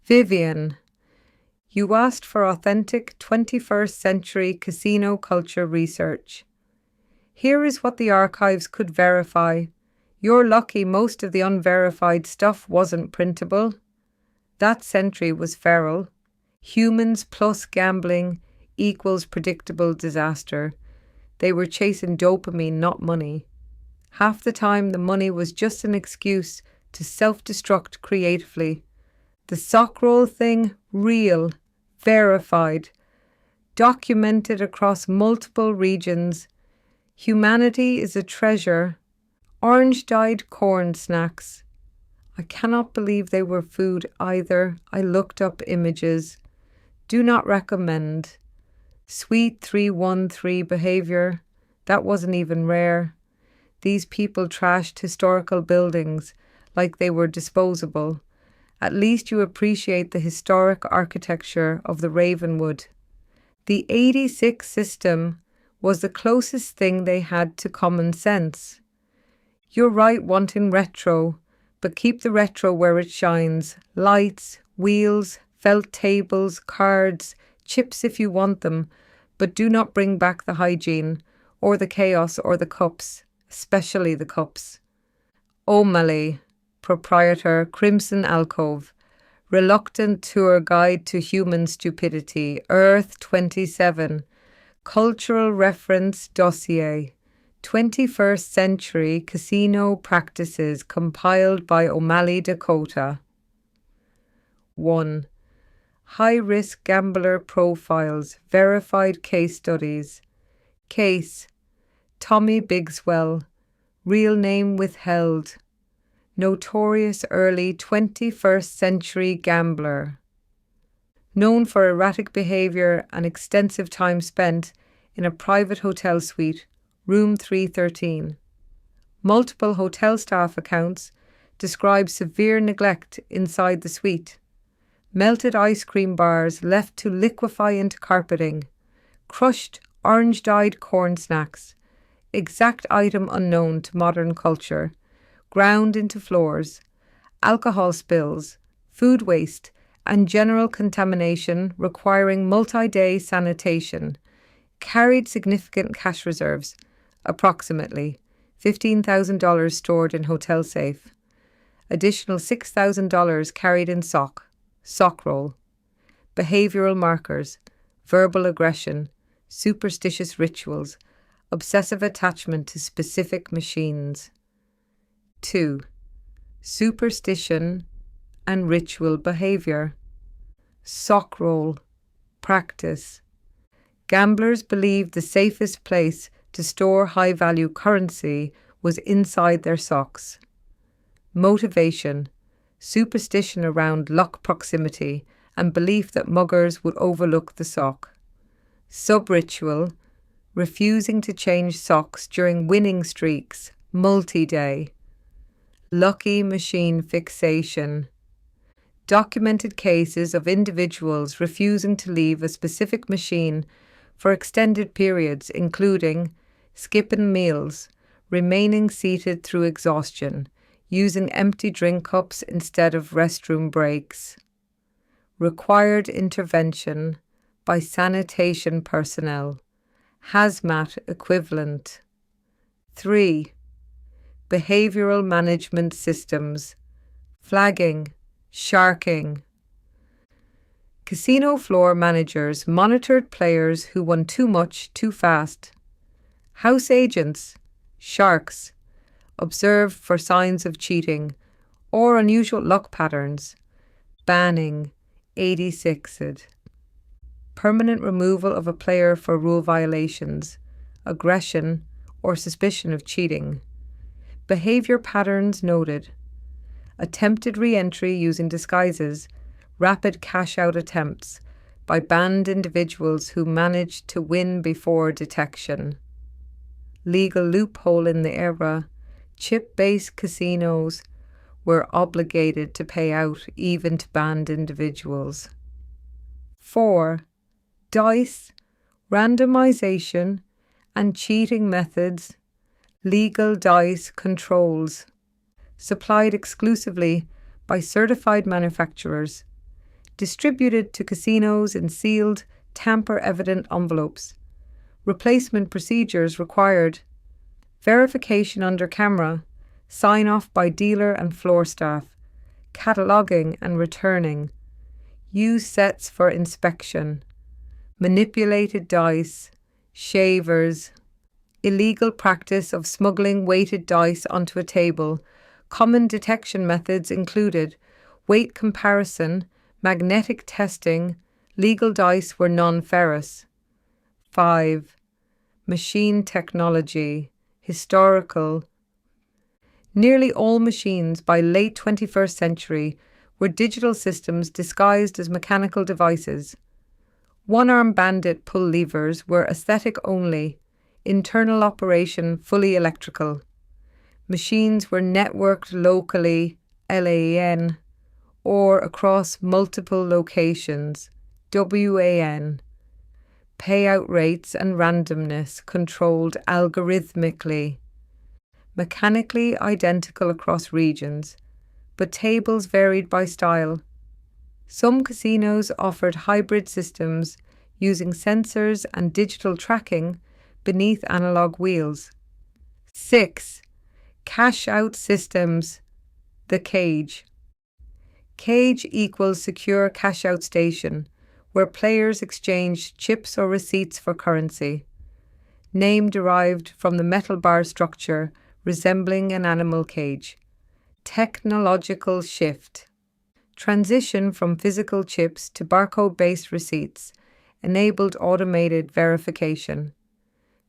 Vivian, you asked for authentic 21st century casino culture research. Here is what the archives could verify. You're lucky most of the unverified stuff wasn't printable. That century was feral. Humans plus gambling equals predictable disaster. They were chasing dopamine, not money. Half the time, the money was just an excuse to self-destruct creatively. The sock roll thing, real, verified, documented across multiple regions. Humanity is a treasure. Orange-dyed corn snacks. I cannot believe they were food either. I looked up images. Do not recommend. Sweet 313 behavior. That wasn't even rare. These people trashed historical buildings like they were disposable. At least you appreciate the historic architecture of the Ravenwood. The 86 system was the closest thing they had to common sense. You're right wanting retro, but keep the retro where it shines. Lights, wheels, felt tables, cards, chips if you want them, but do not bring back the hygiene, or the chaos, or the cups, especially the cups. O'Malley, proprietor, Crimson Alcove, reluctant tour guide to human stupidity, Earth 27, cultural reference dossier, 21st century casino practices compiled by O'Malley, Dakota. 1. High-risk gambler profiles, verified case studies. Case: Tommy Bigswell, real name withheld. Notorious early 21st century gambler. Known for erratic behavior and extensive time spent in a private hotel suite, room 313. Multiple hotel staff accounts describe severe neglect inside the suite. Melted ice cream bars left to liquefy into carpeting. Crushed orange-dyed corn snacks. Exact item unknown to modern culture. Ground into floors. Alcohol spills. Food waste and general contamination requiring multi-day sanitation. Carried significant cash reserves, approximately $15,000 stored in hotel safe. Additional $6,000 carried in sock roll. Behavioral markers, verbal aggression, superstitious rituals, obsessive attachment to specific machines. 2. Superstition and ritual behavior. Sock roll, practice. Gamblers believed the safest place to store high-value currency was inside their socks. Motivation, superstition around luck proximity and belief that muggers would overlook the sock. Sub-ritual, refusing to change socks during winning streaks, multi-day. Lucky machine fixation. Documented cases of individuals refusing to leave a specific machine for extended periods, including skipping meals, remaining seated through exhaustion, using empty drink cups instead of restroom breaks. Required intervention by sanitation personnel, hazmat equivalent. 3. Behavioral management systems, flagging, sharking. Casino floor managers monitored players who won too much too fast. House agents, sharks, observed for signs of cheating or unusual luck patterns. Banning, 86'd. Permanent removal of a player for rule violations, aggression, or suspicion of cheating. Behavior patterns noted. Attempted re-entry using disguises, rapid cash-out attempts by banned individuals who managed to win before detection. Legal loophole in the era, chip-based casinos were obligated to pay out even to banned individuals. 4. Dice, randomization, and cheating methods, legal dice controls, supplied exclusively by certified manufacturers, distributed to casinos in sealed, tamper-evident envelopes. Replacement procedures required: verification under camera, sign-off by dealer and floor staff, cataloguing and returning, use sets for inspection, manipulated dice, shavers, illegal practice of smuggling weighted dice onto a table. Common detection methods included weight comparison, magnetic testing. Legal dice were non-ferrous. 5. Machine technology, historical. Nearly all machines by late 21st century were digital systems disguised as mechanical devices. One-arm bandit pull levers were aesthetic only, internal operation fully electrical. Machines were networked locally, LAN, or across multiple locations, WAN. Payout rates and randomness controlled algorithmically. Mechanically identical across regions, but tables varied by style. Some casinos offered hybrid systems using sensors and digital tracking beneath analog wheels. 6. Cash-out systems. The cage. Cage equals secure cash-out station, where players exchanged chips or receipts for currency. Name derived from the metal bar structure resembling an animal cage. Technological shift. Transition from physical chips to barcode-based receipts enabled automated verification.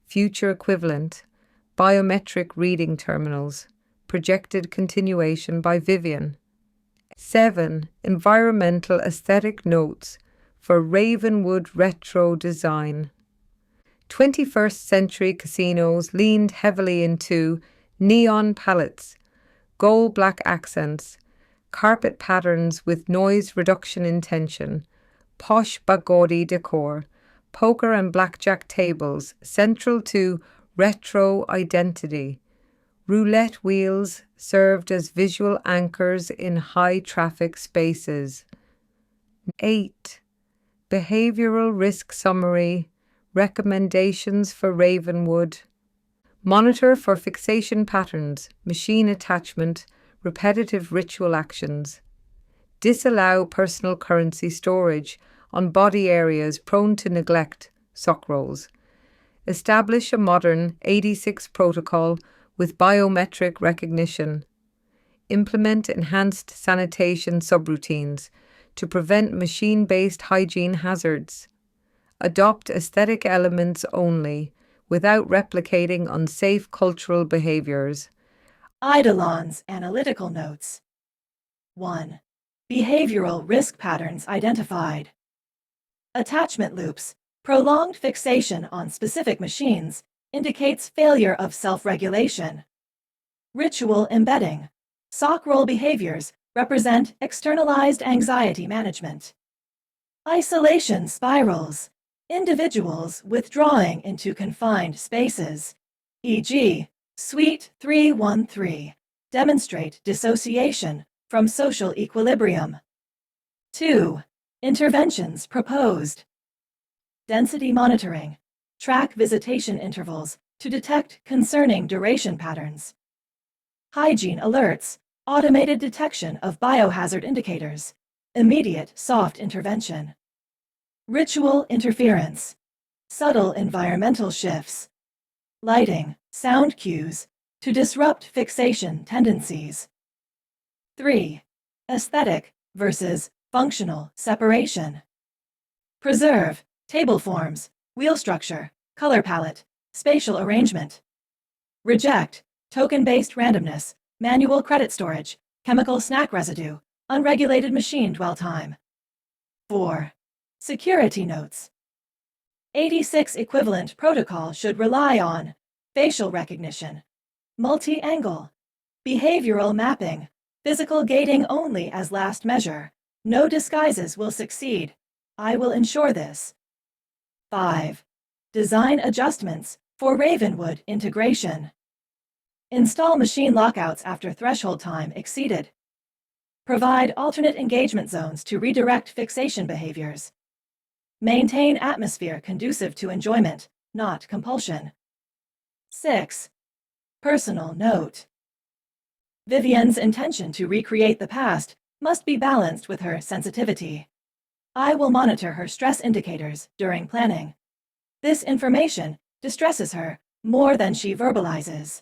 Future equivalent, biometric reading terminals, projected continuation by Vivian. 7. Environmental aesthetic notes for Ravenwood retro design. 21st century casinos leaned heavily into neon palettes, gold black accents, carpet patterns with noise reduction intention, posh bagodi decor, poker and blackjack tables central to retro identity. Roulette wheels served as visual anchors in high-traffic spaces. 8. Behavioral risk summary, recommendations for Ravenwood. Monitor for fixation patterns, machine attachment, repetitive ritual actions. Disallow personal currency storage on body areas prone to neglect, sock rolls. Establish a modern 86 protocol with biometric recognition. Implement enhanced sanitation subroutines to prevent machine-based hygiene hazards. Adopt aesthetic elements only, without replicating unsafe cultural behaviors. Eidolon's analytical notes. 1. Behavioral risk patterns identified. Attachment loops. Prolonged fixation on specific machines indicates failure of self-regulation. Ritual embedding. Sock roll behaviors represent externalized anxiety management. Isolation spirals. Individuals withdrawing into confined spaces, e.g., Suite 313, demonstrate dissociation from social equilibrium. 2. Interventions proposed. Density monitoring. Track visitation intervals to detect concerning duration patterns. Hygiene alerts. Automated detection of biohazard indicators. Immediate soft intervention. Ritual interference. Subtle environmental shifts. Lighting, sound cues to disrupt fixation tendencies. 3. Aesthetic versus functional separation. Preserve table forms, wheel structure, color palette, spatial arrangement. Reject token-based randomness, manual credit storage, chemical snack residue, unregulated machine dwell time. 4. Security notes. 86 equivalent protocol should rely on facial recognition, multi-angle, behavioral mapping, physical gating only as last measure. No disguises will succeed. I will ensure this. 5. Design adjustments for Ravenwood integration. Install machine lockouts after threshold time exceeded. Provide alternate engagement zones to redirect fixation behaviors. Maintain atmosphere conducive to enjoyment, not compulsion. 6. Personal note. Vivian's intention to recreate the past must be balanced with her sensitivity. I will monitor her stress indicators during planning. This information distresses her more than she verbalizes.